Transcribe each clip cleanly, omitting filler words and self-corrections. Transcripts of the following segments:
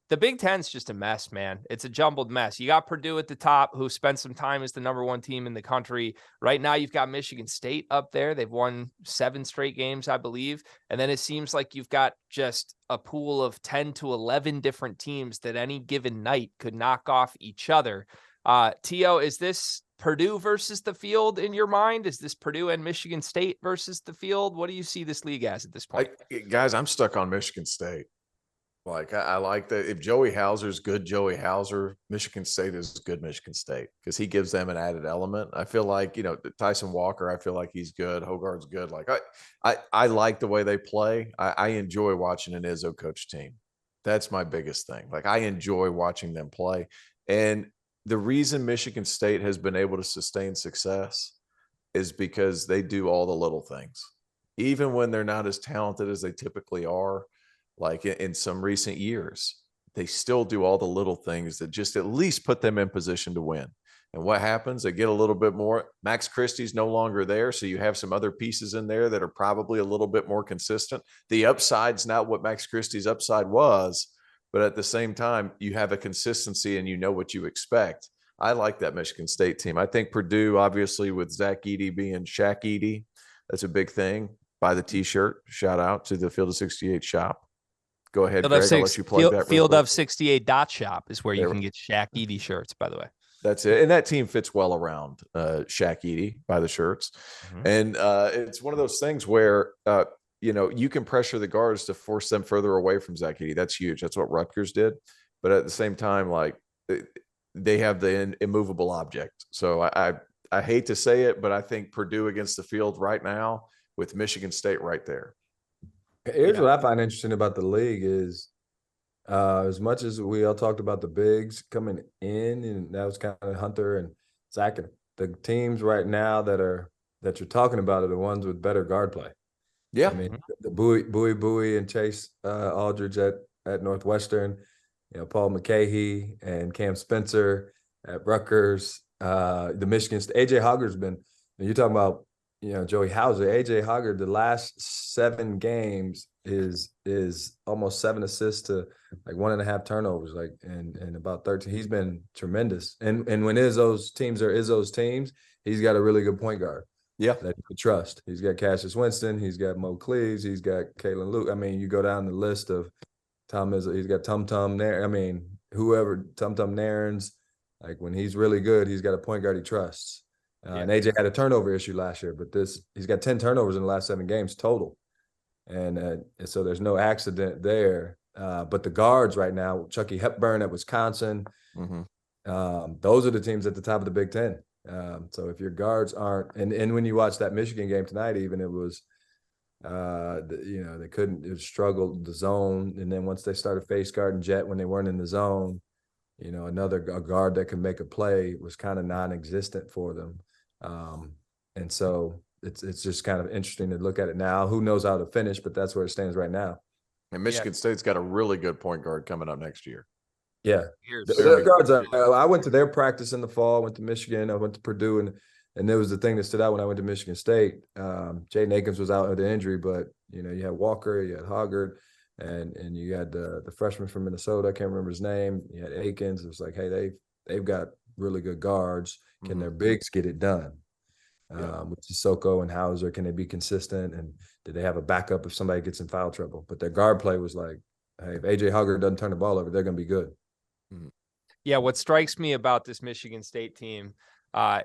The Big Ten's just a mess, man. It's a jumbled mess. You got Purdue at the top, who spent some time as the number one team in the country. Right now, you've got Michigan State up there. They've won 7 straight games, I believe. And then it seems like you've got just a pool of 10 to 11 different teams that any given night could knock off each other. Tio, is this Purdue versus the field in your mind? Is this Purdue and Michigan State versus the field? What do you see this league as at this point? Guys, I'm stuck on Michigan State. Like, I like that. If Joey Hauser's good, Joey Hauser, Michigan State is good Michigan State because he gives them an added element. I feel like, Tyson Walker, I feel like he's good. Hogarth's good. Like, I like the way they play. I enjoy watching an Izzo coach team. That's my biggest thing. Like, I enjoy watching them play. And the reason Michigan State has been able to sustain success is because they do all the little things. Even when they're not as talented as they typically are, like in some recent years, they still do all the little things that just at least put them in position to win. And what happens? They get a little bit more. Max Christie's no longer there, so you have some other pieces in there that are probably a little bit more consistent. The upside's not what Max Christie's upside was, but at the same time, you have a consistency and you know what you expect. I like that Michigan State team. I think Purdue, obviously, with Zach Edey being Shaq Edey, that's a big thing. Buy the T-shirt. Shout out to the Field of 68 shop. Go ahead, Greg. I'll let you plug that. Field of 68 shop is where you can get Shaq Edey shirts, by the way. That's it. And that team fits well around Shaq Edey by the shirts. Mm-hmm. And it's one of those things where, you can pressure the guards to force them further away from Zach Edey. That's huge. That's what Rutgers did. But at the same time, like, they have the immovable object. So I hate to say it, but I think Purdue against the field right now with Michigan State right there. Here's what I find interesting about the league is as much as we all talked about the bigs coming in, and that was kind of Hunter and Zach, the teams right now that you're talking about are the ones with better guard play. Yeah. I mean, the Bowie and Chase Aldridge at Northwestern, Paul McCahey and Cam Spencer at Rutgers, the Michigan State. AJ Hoggar's been, you're talking about, Joey Hauser, AJ Hoggard, the last 7 games is almost 7 assists to like 1.5 turnovers, like and about 13. He's been tremendous. And when Izzo's teams are Izzo's teams, he's got a really good point guard. Yeah. That you can trust. He's got Cassius Winston, he's got Mo Cleaves, he's got Kalen Luke. I mean, you go down the list of Tom Izzo, he's got Tum Nairns. I mean, whoever, Tum Nairns, like when he's really good, he's got a point guard he trusts. And AJ had a turnover issue last year, but he's got 10 turnovers in the last 7 games total. And so there's no accident there. But the guards right now, Chucky Hepburn at Wisconsin, those are the teams at the top of the Big Ten. So if your guards aren't, and when you watch that Michigan game tonight, even it was, they struggled the zone. And then once they started face guarding Jet when they weren't in the zone, a guard that can make a play was kind of non-existent for them. And so it's just kind of interesting to look at it now. Who knows how to finish, but that's where it stands right now. And Michigan State's got a really good point guard coming up next year. Yeah. Their guards I went to their practice in the fall, went to Michigan, I went to Purdue, and there was the thing that stood out when I went to Michigan State. Jaden Akins was out with an injury, but you had Walker, you had Hoggard, and you had the freshman from Minnesota. I can't remember his name. You had Akins. It was like, hey, they've got really good guards. Can their bigs get it done? With Sissoko and Hauser, can they be consistent? And do they have a backup if somebody gets in foul trouble? But their guard play was like, hey, if AJ Hoggard doesn't turn the ball over, they're going to be good. Yeah, what strikes me about this Michigan State team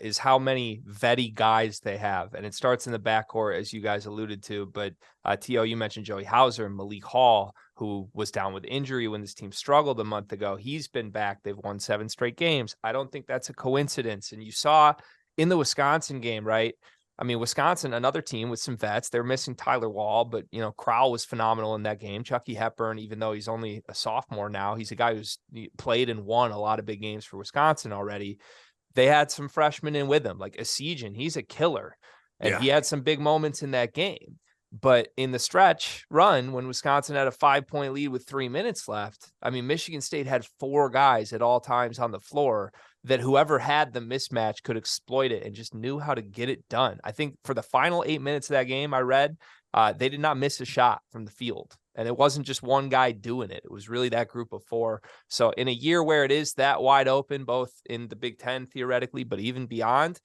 is how many vetty guys they have. And it starts in the backcourt, as you guys alluded to. But, T.O., you mentioned Joey Hauser and Malik Hall, who was down with injury when this team struggled a month ago. He's been back. They've won 7 straight games. I don't think that's a coincidence. And you saw in the Wisconsin game, right? I mean, Wisconsin, another team with some vets. They're missing Tyler Wall, but, Crowell was phenomenal in that game. Chucky Hepburn, even though he's only a sophomore now, he's a guy who's played and won a lot of big games for Wisconsin already. They had some freshmen in with him, like Esijan. He's a killer. And he had some big moments in that game. But in the stretch run, when Wisconsin had a 5-point lead with 3 minutes left, I mean, Michigan State had 4 guys at all times on the floor that whoever had the mismatch could exploit it and just knew how to get it done. I think for the final 8 minutes of that game, I read they did not miss a shot from the field. And it wasn't just one guy doing it. It was really that group of 4. So in a year where it is that wide open, both in the Big Ten theoretically, but even beyond,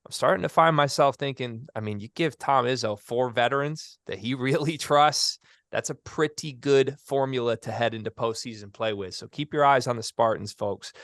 I'm starting to find myself thinking, I mean, you give Tom Izzo 4 veterans that he really trusts. That's a pretty good formula to head into postseason play with. So keep your eyes on the Spartans, folks.